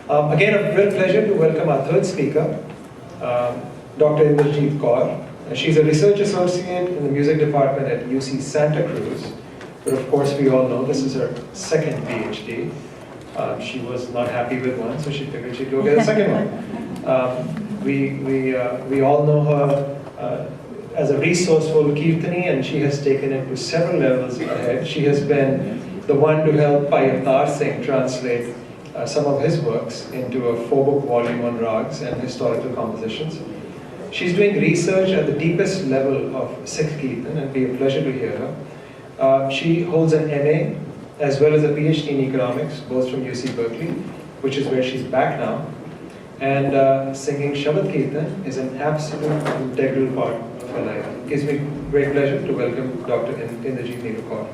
Again, a real pleasure to welcome our third speaker, Dr. Inderjit Kaur. She's a research associate in the music department at UC Santa Cruz. But of course, we all know this is her second PhD. She was not happy with one, so she figured she'd go get a second one. We all know her as a resourceful Kirtani, and she has taken it to several levels ahead. She has been the one to help Avatar Singh translate some of his works into a 4-book volume on rags and historical compositions. She's doing research at the deepest level of Sikh Kirtan, and it'll be a pleasure to hear her. She holds an MA as well as a PhD in economics, both from UC Berkeley, which is where she's back now. And singing Shabad Kirtan is an absolute integral part of her life. It gives me great pleasure to welcome Dr. Inderjit N Kaur.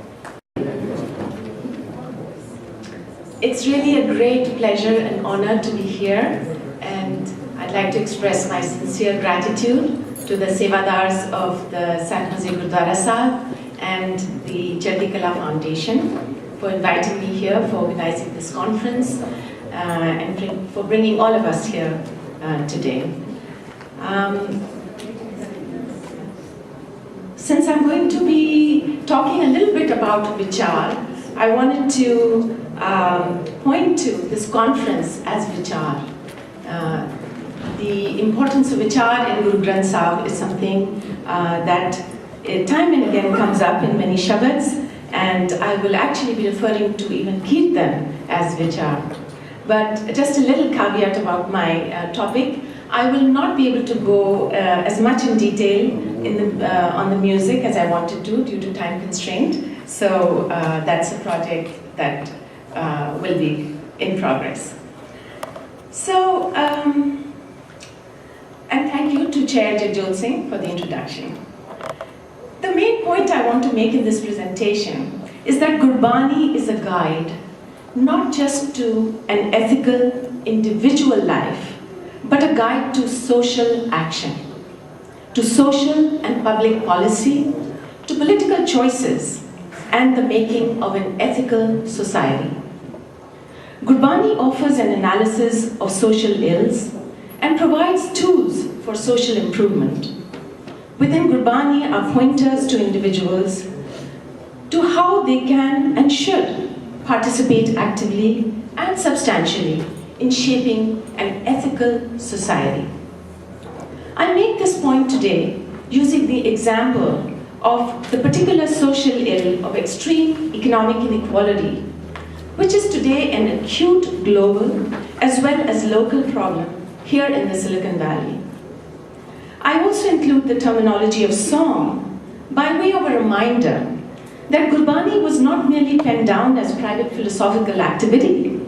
It's really a great pleasure and honor to be here, and I'd like to express my sincere gratitude to the Sevadars of the San Jose Gurdwara Sahib and the Chardi Kala Foundation for inviting me here, for organizing this conference, and for bringing all of us here today. Since I'm going to be talking a little bit about Vichar, I wanted to point to this conference as Vichar. The importance of Vichar in Guru Granth Sahib is something that time and again comes up in many Shabads, and I will actually be referring to even Kirtan as Vichar. But just a little caveat about my topic. I will not be able to go as much in detail on the music as I wanted to due to time constraint. So that's a project that will be in progress. So, and thank you to Chair Jagjot Singh for the introduction. The main point I want to make in this presentation is that Gurbani is a guide, not just to an ethical individual life, but a guide to social action, to social and public policy, to political choices, and the making of an ethical society. Gurbani offers an analysis of social ills and provides tools for social improvement. Within Gurbani are pointers to individuals to how they can and should participate actively and substantially in shaping an ethical society. I make this point today using the example of the particular social ill of extreme economic inequality, which is today an acute global as well as local problem here in the Silicon Valley. I also include the terminology of song by way of a reminder that Gurbani was not merely penned down as private philosophical activity,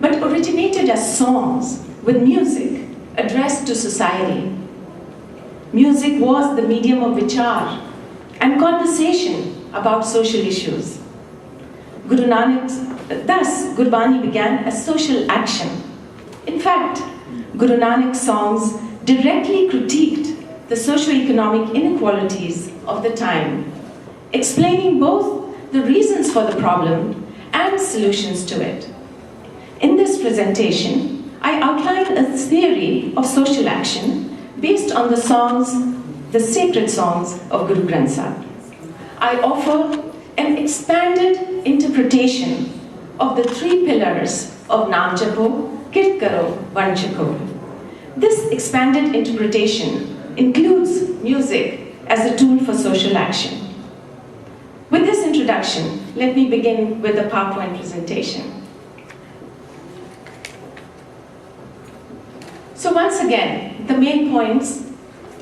but originated as songs with music addressed to society. Music was the medium of vichar and conversation about social issues. Thus, Gurbani began as social action. In fact, Guru Nanak's songs directly critiqued the socio-economic inequalities of the time, explaining both the reasons for the problem and solutions to it. In this presentation, I outline a theory of social action based on the songs, the sacred songs of Guru Granth Sahib. I offer an expanded interpretation of the 3 pillars of Naam Japo, Kirt Karo, Van Chako. This expanded interpretation includes music as a tool for social action. With this introduction, let me begin with the PowerPoint presentation. So once again, the main points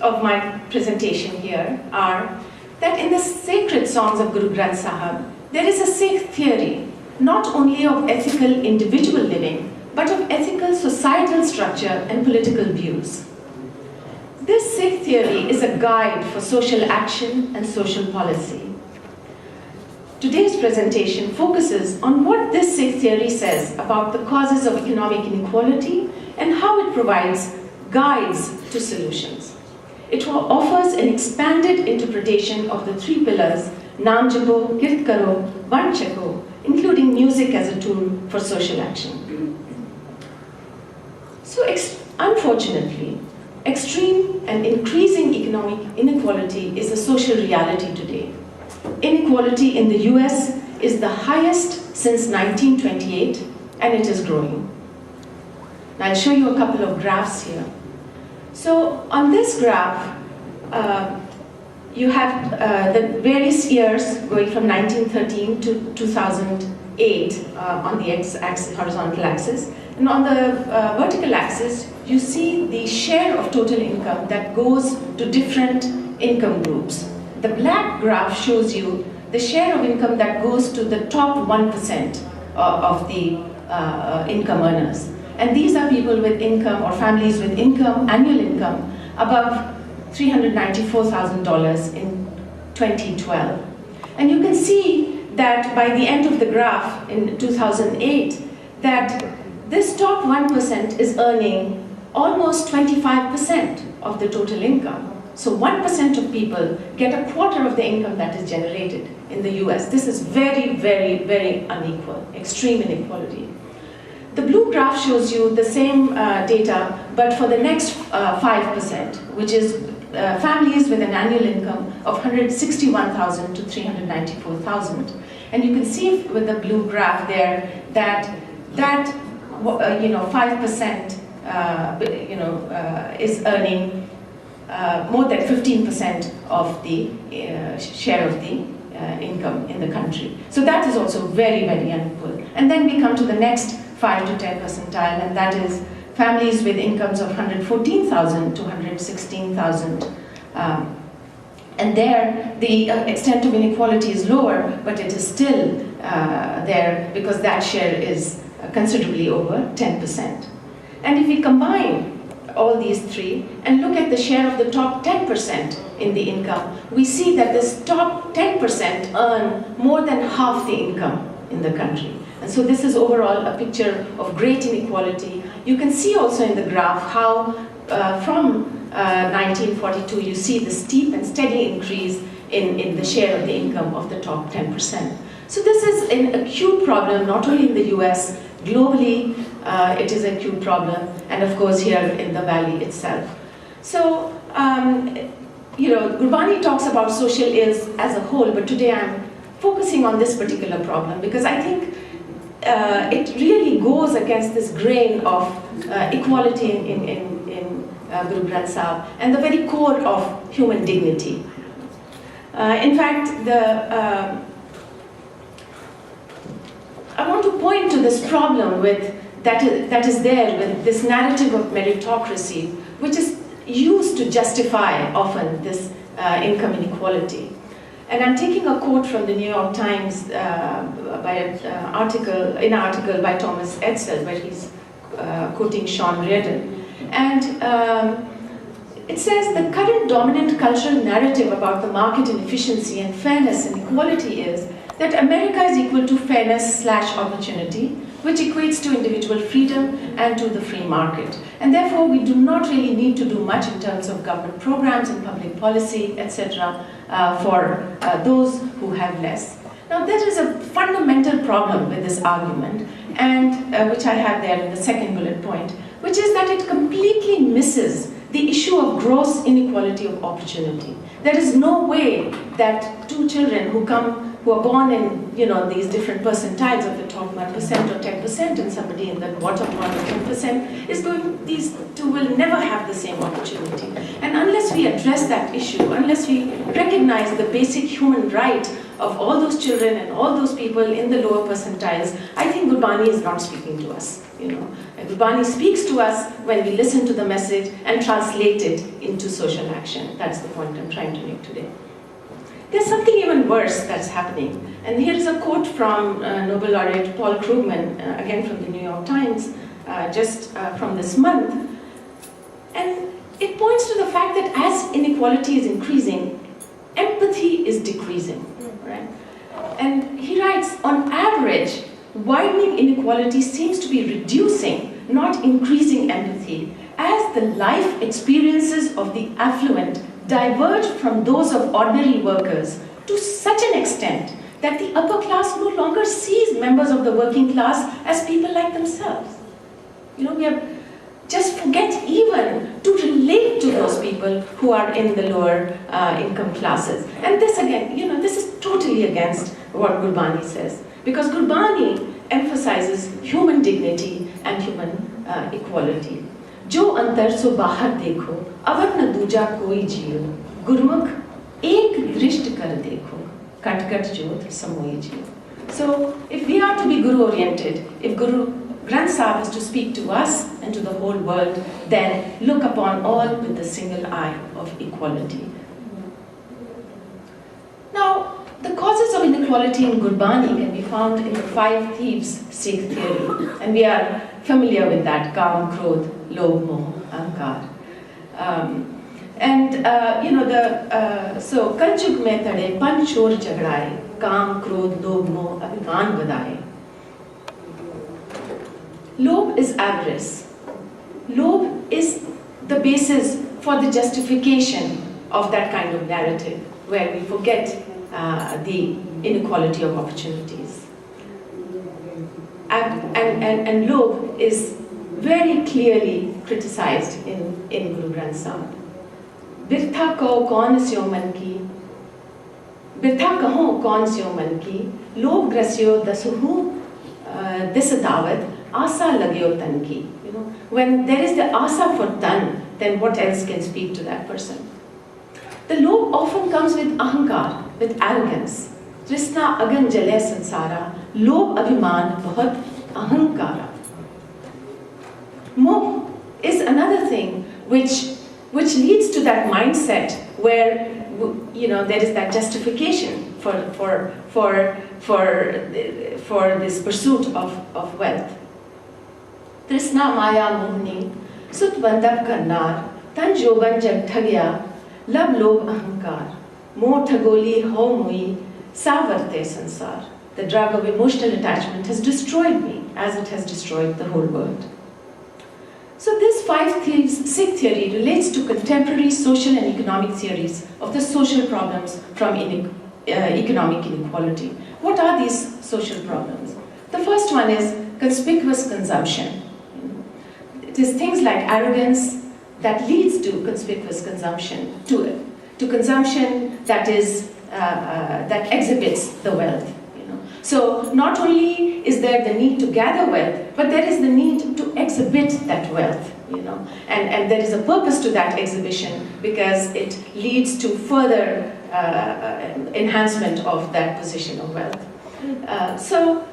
of my presentation here are that in the sacred songs of Guru Granth Sahib, there is a Sikh theory, not only of ethical individual living, but of ethical societal structure and political views. This Sikh theory is a guide for social action and social policy. Today's presentation focuses on what this Sikh theory says about the causes of economic inequality and how it provides guides to solutions. It offers an expanded interpretation of the 3 pillars, Naam Japo, Kirt Karo, Van Chako, including music as a tool for social action. So unfortunately, extreme and increasing economic inequality is a social reality today. Inequality in the US is the highest since 1928, and it is growing. Now I'll show you a couple of graphs here. So on this graph, you have the various years going from 1913 to 2008 on the x-axis, horizontal axis. And on the vertical axis, you see the share of total income that goes to different income groups. The black graph shows you the share of income that goes to the top 1% of the income earners. And these are people with income, or families with income, annual income, above $394,000 in 2012. And you can see that by the end of the graph in 2008, that this top 1% is earning almost 25% of the total income. So 1% of people get a quarter of the income that is generated in the US. This is very, very, very unequal, extreme inequality. The blue graph shows you the same data, but for the next 5%, which is families with an annual income of 161,000 to 394,000. And you can see with the blue graph there that 5% is earning more than 15% of the share of the income in the country. So that is also very, very unequal. And then we come to the next 5 to 10 percentile, and that is families with incomes of 114,000 to 116,000. And there, the extent of inequality is lower, but it is still there because that share is considerably over 10%. And if we combine all these three and look at the share of the top 10% in the income, we see that this top 10% earn more than half the income in the country. And so this is overall a picture of great inequality. You can see also in the graph how from 1942 you see the steep and steady increase in the share of the income of the top 10%. So this is an acute problem, not only in the US, globally it is an acute problem, and of course here in the valley itself. So, Gurbani talks about social ills as a whole, but today I'm focusing on this particular problem because I think it really goes against this grain of equality in Guru Granth Sahib and the very core of human dignity. In fact, I want to point to this problem that is there with this narrative of meritocracy, which is used to justify often this income inequality. And I'm taking a quote from the New York Times by an article by Thomas Edsel, where he's quoting Sean Reardon. And it says, the current dominant cultural narrative about the market inefficiency and fairness and equality is that America is equal to fairness/opportunity, which equates to individual freedom and to the free market. And therefore, we do not really need to do much in terms of government programs and public policy, etc., for those who have less. Now, there is a fundamental problem with this argument, and which I have there in the second bullet point, which is that it completely misses the issue of gross inequality of opportunity. There is no way that two children who are born in these different percentiles of the top 1% or 10% and somebody in the bottom 1 or 10% these two will never have the same opportunity. And unless we address that issue, unless we recognize the basic human right of all those children and all those people in the lower percentiles, I think Gurbani is not speaking to us. And Gurbani speaks to us when we listen to the message and translate it into social action. That's the point I'm trying to make today. There's something even worse that's happening. And here is a quote from Nobel laureate Paul Krugman, again from the New York Times, just from this month. And it points to the fact that as inequality is increasing, empathy is decreasing. Right? And he writes, on average, widening inequality seems to be reducing, not increasing empathy, as the life experiences of the affluent diverge from those of ordinary workers to such an extent that the upper class no longer sees members of the working class as people like themselves. We have just forget even to relate to those people who are in the lower income classes. And this again, this is totally against what Gurbani says, because Gurbani emphasizes human dignity and human equality. जो अंतर सो बाहर देखो, अवर न दूजा कोई जियो, गुरमुख एक दृष्ट कर देखो, कट कट जोत समोई जियो. So, if we are to be Guru-oriented, if Guru Granth Sahib is to speak to us and to the whole world, then look upon all with the single eye of equality. Now, the causes of inequality in Gurbani can be found in the 5 thieves Sikh theory, and we are familiar with that: Kaam, Krodh, Lobh, Moh, Ahankar. So Kaljug mein tade panch chor jagdaye, Kaam, Krodh, Lobh, Moh, Abhiman vadaye. Lobh is avarice. Lobh is the basis for the justification of that kind of narrative, where we forget the inequality of opportunities. And Lobh is very clearly criticized in Guru Granth Sahib. Birtha ko kaun syo man ki, birtha kaho kaun syo man ki, lobh grasyo dasuhu disadawat, asa lagyo tan ki. When there is the asa for tan, then what else can speak to that person? The lobh often comes with ahankar, with arrogance. Trishna agan jale sansara, lobh abhiman bahut ahankara. Moh is another thing which leads to that mindset where there is that justification for this pursuit of wealth. Trishna maya mohni, sut bandab karnar, tan joban jag thagya, lab lobh ahankar, moh thagoli ho mui, savarte sansar. The drug of emotional attachment has destroyed me as it has destroyed the whole world. So this 5 thieves Sikh theory relates to contemporary social and economic theories of the social problems from economic inequality. What are these social problems? The first one is conspicuous consumption. It is things like arrogance that leads to conspicuous consumption, to consumption that exhibits the wealth. So not only is there the need to gather wealth, but there is the need to exhibit that wealth, and there is a purpose to that exhibition because it leads to further enhancement of that position of wealth. So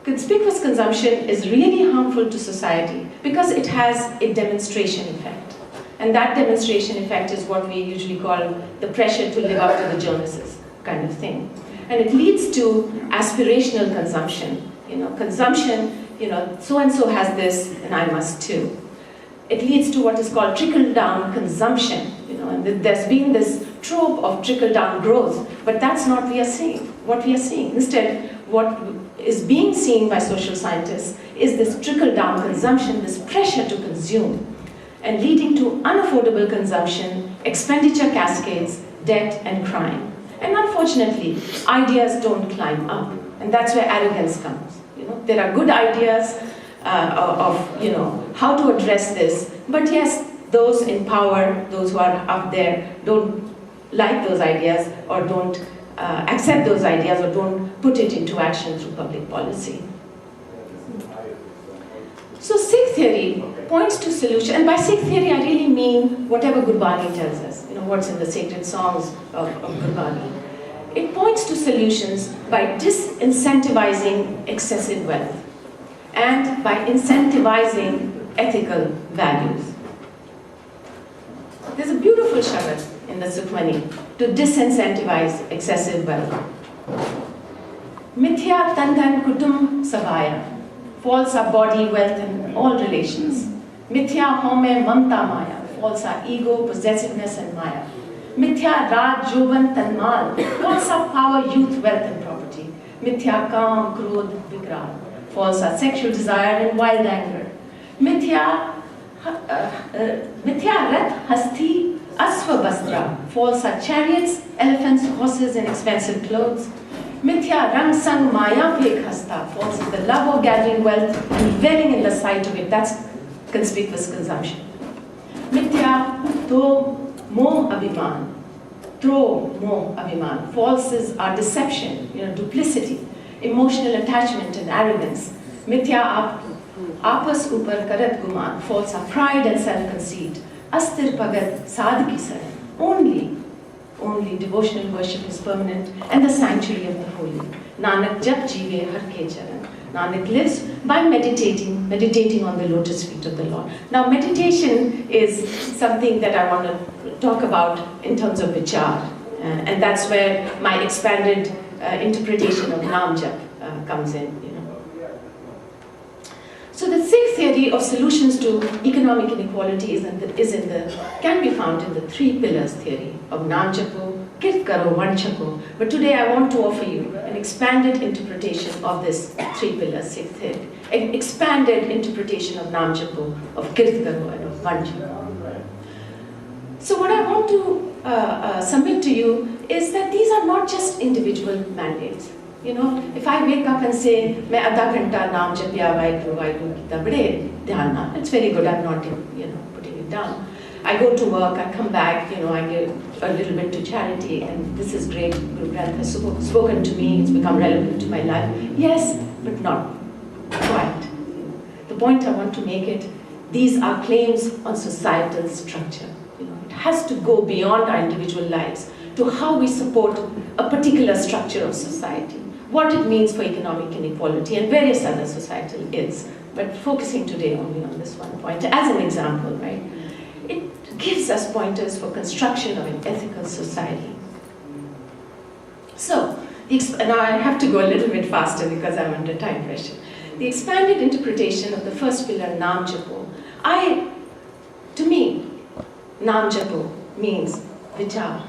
conspicuous consumption is really harmful to society because it has a demonstration effect. And that demonstration effect is what we usually call the pressure to live up to the Joneses kind of thing. And it leads to aspirational consumption. Consumption, so-and-so has this, and I must too. It leads to what is called trickle-down consumption. And there's been this trope of trickle-down growth, but that's not what we are seeing. Instead, what is being seen by social scientists is this trickle-down consumption, this pressure to consume, and leading to unaffordable consumption, expenditure cascades, debt, and crime. And unfortunately, ideas don't climb up, and that's where arrogance comes. There are good ideas of how to address this, but yes, those in power, those who are up there, don't like those ideas or don't accept those ideas or don't put it into action through public policy. So Sikh theory points to solution, and by Sikh theory I really mean whatever Gurbani tells us, what's in the sacred songs of Gurbani. It points to solutions by disincentivizing excessive wealth and by incentivizing ethical values. There's a beautiful shabad in the Sukhmani to disincentivize excessive wealth. Mithya tandhan kutum sabaya, false are body, wealth, and all relations. Mithya home mamta maya, false are ego, possessiveness, and maya. Mithya raj, jovan, tanmal, false are power, youth, wealth, and property. Mithya kaam, krodh, vikral, false are sexual desire and wild anger. Mithya rath, hasti, asva bastra, false are chariots, elephants, horses, and expensive clothes. Mithya rang sang maya pek hasta, false is the love of gathering wealth and dwelling in the sight of it. That's conspicuous consumption. Mithya, to mo abhiman, tro mo abhiman. False is our deception, duplicity, emotional attachment and arrogance. Mithya apas upar karat guman. False are pride and self-conceit. Astir bhagat sadhki saran. Only devotional worship is permanent and the sanctuary of the holy. Nanak jap jive har ke charan. Nanak lives by meditating on the lotus feet of the Lord. Now meditation is something that I want to talk about in terms of vichar. And that's where my expanded interpretation of Naam Jap comes in. So the Sikh theory of solutions to economic inequality can be found in the 3 pillars theory of Naam Japo, Kirt Karo, Van Chapo. But today I want to offer you an expanded interpretation of this 3 pillars Sikh theory, an expanded interpretation of Naam Japo, of Kirt Karo and of Van Chapo. So what I want to submit to you is that these are not just individual mandates. If I wake up and say, "Main adha ghanta naam japya Vaheguru kita bade dhyan na," it's very good. I'm not, putting it down. I go to work, I come back, I give a little bit to charity, and this is great. Guru Granth has spoken to me. It's become relevant to my life. Yes, but not quite. The point I want to make it: these are claims on societal structure. It has to go beyond our individual lives to how we support a particular structure of society, what it means for economic inequality and various other societal ills, but focusing today only on this one point as an example, right? It gives us pointers for construction of an ethical society. So, now I have to go a little bit faster because I'm under time pressure. The expanded interpretation of the first pillar, Naam Japo, to me, Naam Japo means vichar,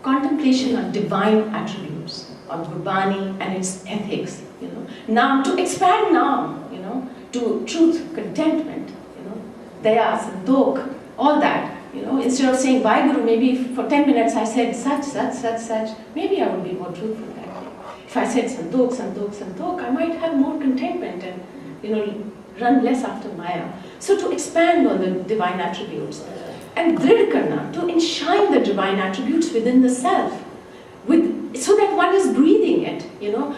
contemplation on divine attributes, on Gurbani and its ethics, Naam, to expand Naam, to truth, contentment, daya, santokh, all that, instead of saying, Vaheguru, maybe for 10 minutes I said such, maybe I would be more truthful that day. If I said santokh, I might have more contentment and, run less after Maya. So to expand on the divine attributes, and drid karna, to enshrine the divine attributes within the self, so that one is breathing it,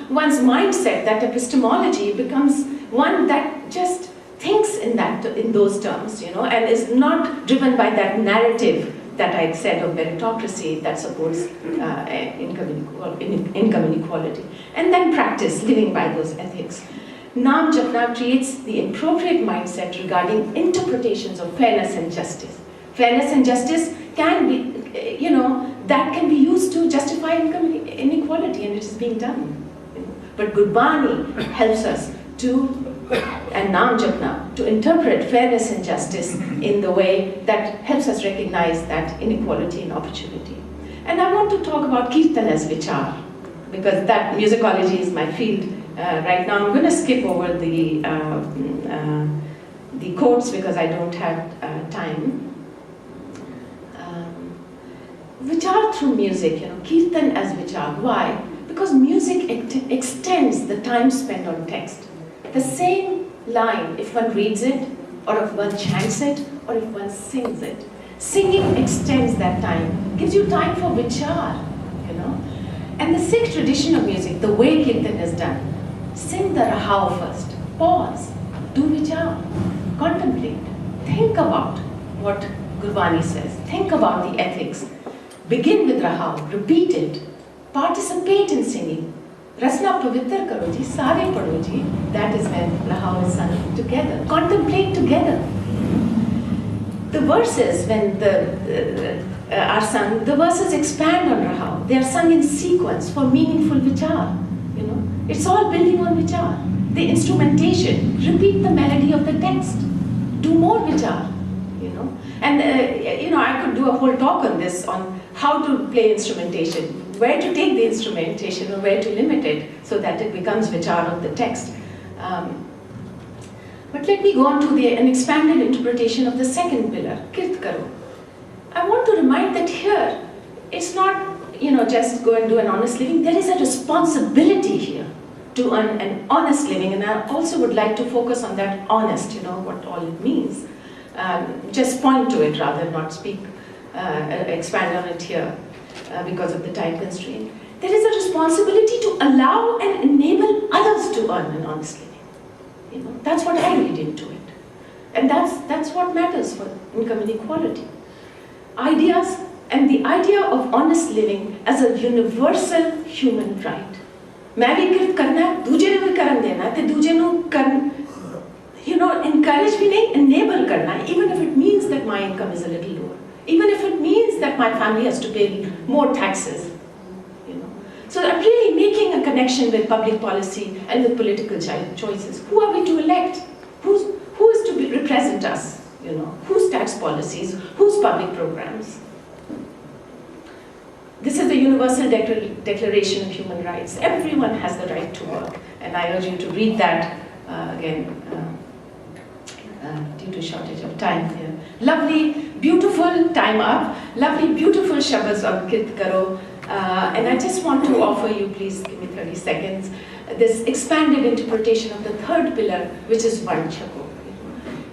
one's mindset, that epistemology becomes one that just thinks in those terms, and is not driven by that narrative that I said of meritocracy that supports income inequality. And then practice living by those ethics. Naam Japna creates the appropriate mindset regarding interpretations of fairness and justice. Fairness and justice can be, that can be used to justify income inequality, and it is being done. But Gurbani helps us and Naam Japna, to interpret fairness and justice in the way that helps us recognize that inequality and opportunity. And I want to talk about Kirtan as vichar, because that musicology is my field. Right now I'm going to skip over the quotes because I don't have time. Vichar through music, Kirtan as vichar. Why? Because music extends the time spent on text. The same line, if one reads it, or if one chants it, or if one sings it. Singing extends that time, gives you time for vichar, And the Sikh tradition of music, the way Kirtan is done, sing the Rahau first, pause, do vichar, contemplate, think about what Gurbani says, think about the ethics. Begin with Rahau, repeat it, participate in singing. Rasna pavitr karo ji, sare padho ji. That is when Rahau is sung together. Contemplate together. The verses, when are sung, the verses expand on Rahau. They are sung in sequence for meaningful vichar. It's all building on vichar. The instrumentation, repeat the melody of the text. Do more vichar. And I could do a whole talk on this, on how to play instrumentation, where to take the instrumentation or where to limit it so that it becomes vichar of the text. But let me go on to an expanded interpretation of the second pillar, Kirt Karo. I want to remind that here, it's not just go and do an honest living. There is a responsibility here to earn an honest living, and I also would like to focus on that honest, what all it means. just point to it rather, not speak, expand on it here because of the time constraint. There is a responsibility to allow and enable others to earn an honest living. You know, that's what I read into it. And that's what matters for income inequality. Ideas and the idea of honest living as a universal human right. मैं भी कृत करना है, दूजे ने भी करन देना है, ते दूजे नु करन, you know, encourage भी नहीं, enable करना है, even if it means that my income is a little lower, even if it means that my family has to pay more taxes, you know. So I'm really making a connection with public policy and with political choices. Who are we to elect? Who is to represent us? You know, whose tax policies, whose public programs? This is the Universal Declaration of Human Rights. Everyone has the right to work, and I urge you to read that again, due to shortage of time here. Lovely, beautiful, time up, lovely, beautiful shabads of Kit Karo. And I just want to offer you, please give me 30 seconds, this expanded interpretation of the third pillar, which is Van Chako.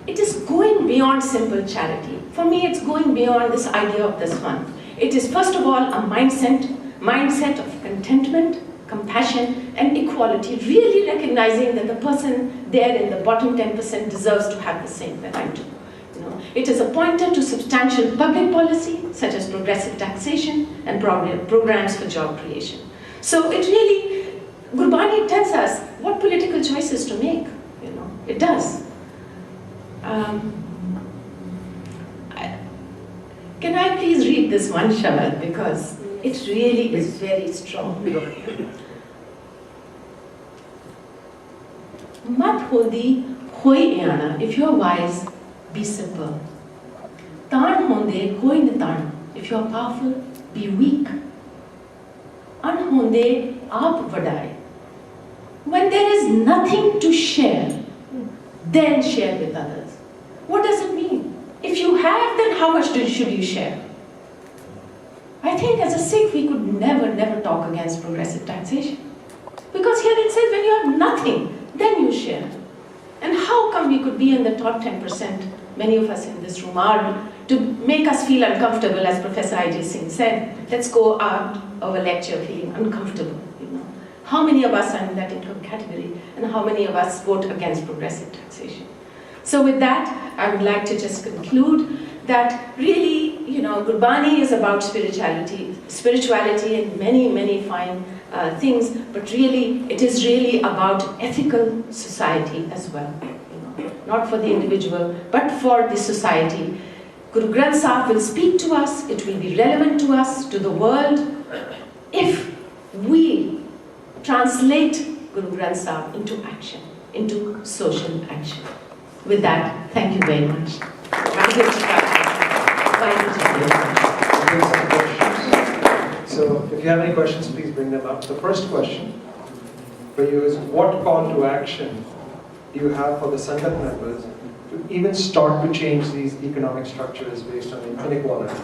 It is going beyond simple charity. For me, it's going beyond this idea of this one. It is, first of all, a mindset of contentment, compassion, and equality, really recognizing that the person there in the bottom 10% deserves to have the same that I do. You know, it is a pointer to substantial public policy, such as progressive taxation and programs for job creation. So it really, Gurbani tells us what political choices to make. You know, it does. Can I please read this one shabad, because it really is very strong. Mat hodi hoi eana, if you are wise, be simple. Taan honde koi na taan, if you are powerful, be weak. An honde aap vadai. When there is nothing to share, then share with others. What does it mean? If you have, then how much should you share? I think as a Sikh, we could never talk against progressive taxation. Because here it says when you have nothing, then you share. And how come we could be in the top 10%, many of us in this room are, to make us feel uncomfortable, as Professor I.J. Singh said, let's go out of a lecture feeling uncomfortable. You know, how many of us are in that income category, and how many of us vote against progressive taxation? So with that, I would like to just conclude that really, you know, Gurbani is about spirituality and many fine things, but really, it is really about ethical society as well. You know, not for the individual, but for the society. Guru Granth Sahib will speak to us, it will be relevant to us, to the world, if we translate Guru Granth Sahib into action, into social action. With that, thank you very much. So, if you have any questions, please bring them up. The first question for you is, what call to action do you have for the Sangat members to even start to change these economic structures based on inequality?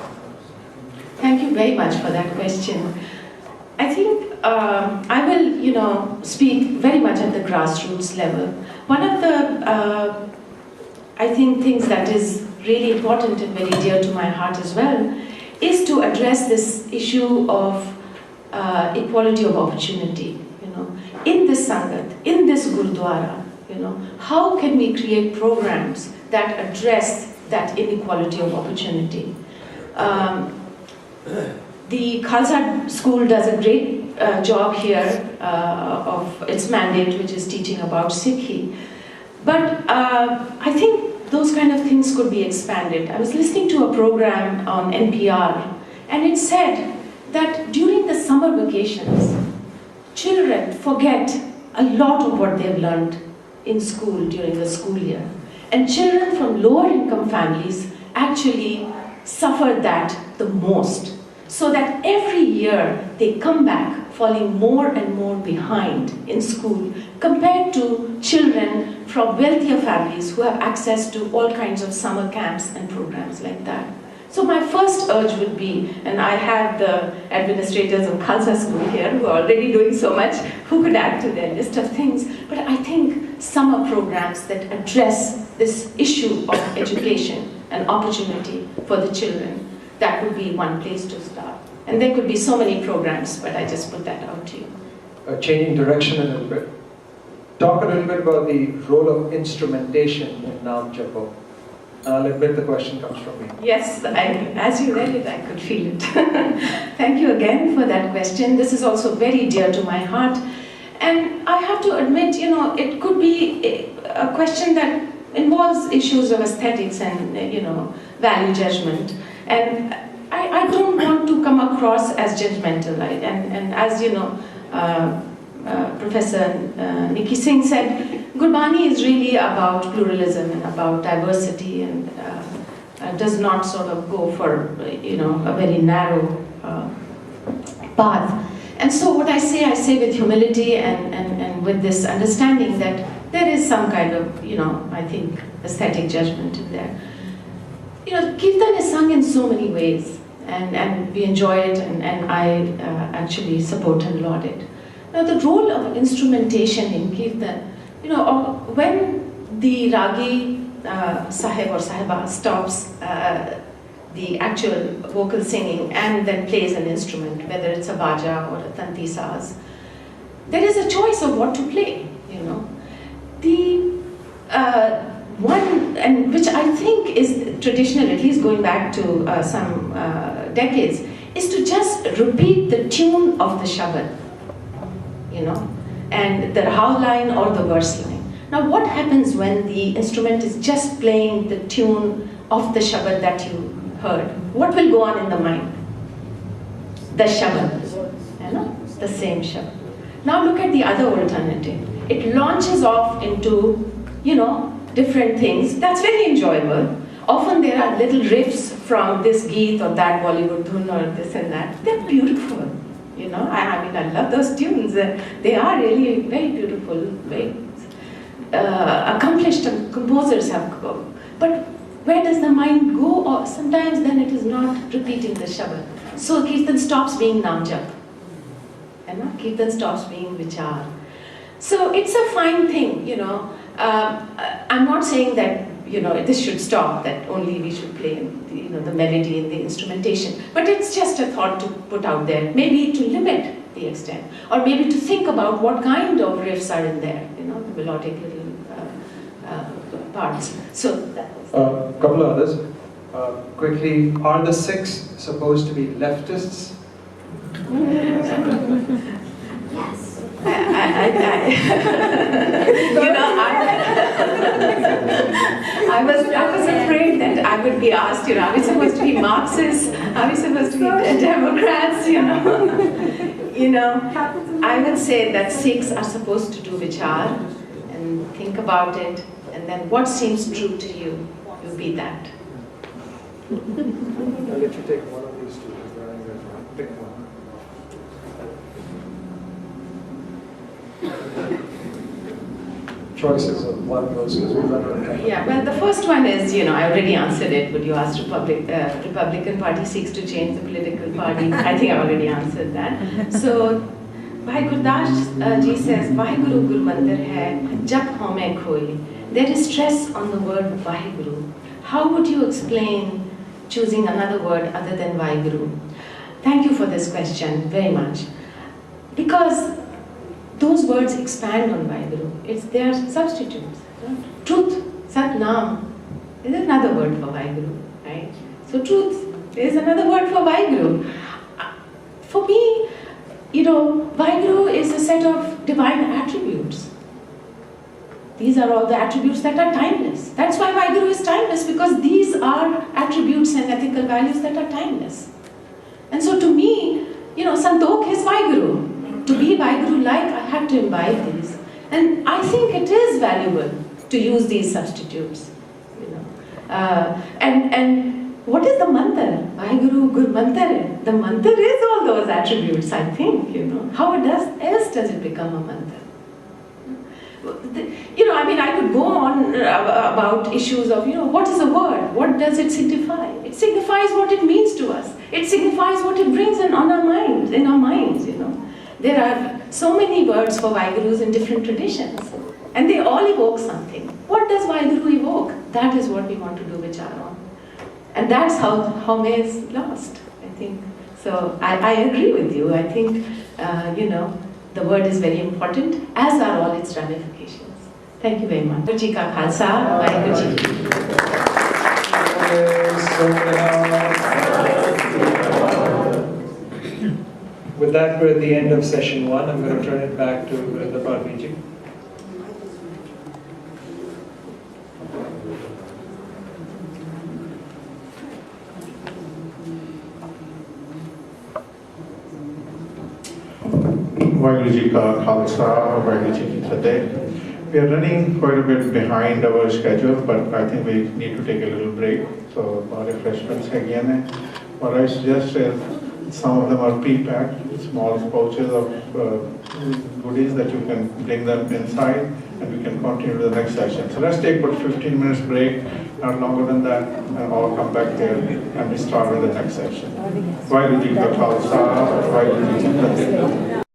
Thank you very much for that question. I think I will, you know, speak very much at the grassroots level. One of the I think things that is really important and very dear to my heart as well is to address this issue of equality of opportunity. You know, in this Sangat, in this Gurdwara, you know, how can we create programs that address that inequality of opportunity? The Khalsa school does a great job here of its mandate, which is teaching about Sikhi. But I think those kind of things could be expanded. I was listening to a program on NPR, and it said that during the summer vacations, children forget a lot of what they've learned in school during the school year. And children from lower income families actually suffer that the most. So that every year they come back falling more and more behind in school compared to children from wealthier families who have access to all kinds of summer camps and programs like that. So my first urge would be, and I have the administrators of Khalsa school here who are already doing so much, who could add to their list of things, but I think summer programs that address this issue of education an opportunity for the children, that would be one place to start. And there could be so many programs, but I just put that out to you. Changing direction a little bit. Talk a little bit about the role of instrumentation in Naam Japo. I'll admit the question comes from me. Yes, as you read it, I could feel it. Thank you again for that question. This is also very dear to my heart. And I have to admit, it could be a question that involves issues of aesthetics and, value judgment. And I don't want to come across as judgmental. And as you know, Professor Nikki Singh said, Gurbani is really about pluralism and about diversity, and does not sort of go for a very narrow path. And so what I say with humility and with this understanding that there is some kind of, I think, aesthetic judgment in there. Kirtan is sung in so many ways, and we enjoy it, and I actually support and laud it. Now, the role of instrumentation in Kirtan, when the Ragi Sahib or Sahiba stops the actual vocal singing and then plays an instrument, whether it's a baja or a tanti saz, there is a choice of what to play, The one, and which I think is traditional, at least going back to some decades, is to just repeat the tune of the Shabad, and the Rahau line or the verse line. Now, what happens when the instrument is just playing the tune of the Shabad that you heard? What will go on in the mind? The Shabad, the same Shabad. Now look at the other alternative. It launches off into, different things. That's very enjoyable. Often there are little riffs from this Geet or that Bollywood dhun or this and that. They're beautiful. I love those tunes. They are really very beautiful, very accomplished composers have go. But where does the mind go? Or sometimes then it is not repeating the Shabad. So Kirtan stops being Namjap. Kirtan stops being Vichar. So it's a fine thing, I'm not saying that, this should stop, that only we should play, the melody and the instrumentation. But it's just a thought to put out there, maybe to limit the extent, or maybe to think about what kind of riffs are in there, the melodic little parts. So that was a couple of others. Quickly, are the Sikhs supposed to be leftists? Yes. I was afraid that I would be asked, are we supposed to be Marxists? Are we supposed to be Democrats? I would say that Sikhs are supposed to do vichar and think about it, and then what seems true to you, you be that. I'll let you take one of these two. Pick one. Choices of one goes because we run out of time. Yeah, well, the first one is, I already answered it. Would you ask Republican Party seeks to change the political party? I think I already answered that. So, Bhai Gurdas ji says, Vaheguru Guru Mandir hai, jab home khoi. There is stress on the word Vaheguru. How would you explain choosing another word other than Vaheguru? Thank you for this question very much. Because those words expand on Vaheguru. They are substitutes. Right? Truth, Sat Nam, is another word for Vaheguru, right? So truth is another word for Vaheguru. For me, Vaheguru is a set of divine attributes. These are all the attributes that are timeless. That's why Vaheguru is timeless, because these are attributes and ethical values that are timeless. And so to me, Santokh is Vaheguru. To be Vaheguru-like, I have to imbibe these. And I think it is valuable to use these substitutes. And what is the mantra? Vaheguru Gur Mantra. The mantra is all those attributes, I think. How else does it become a mantra? I could go on about issues of, what is a word? What does it signify? It signifies what it means to us. It signifies what it brings in our minds. There are so many words for Vahegurus in different traditions, and they all evoke something. What does Vaheguru evoke? That is what we want to do vichar on. And that's how May is lost, I think. So I agree with you. I think, the word is very important, as are all its ramifications. Thank you very much. Waheguru Ji Ka Khalsa, Waheguru Ji Ki Fateh. With that, we're at the end of session 1. I'm going to turn it back to Vrinder Parviji. Waheguru Ji Ka Khalsa, Waheguru Ji Ki Fateh. We are running quite a bit behind our schedule, but I think we need to take a little break. So, refreshments again. What I suggest is some of them are pre-packed, small pouches of goodies that you can bring them inside, and we can continue to the next session. So let's take about 15 minutes break, not longer than that, and all come back here and we start with the next session. Waheguru Ji Ka Khalsa, Waheguru Ji Ki Fateh.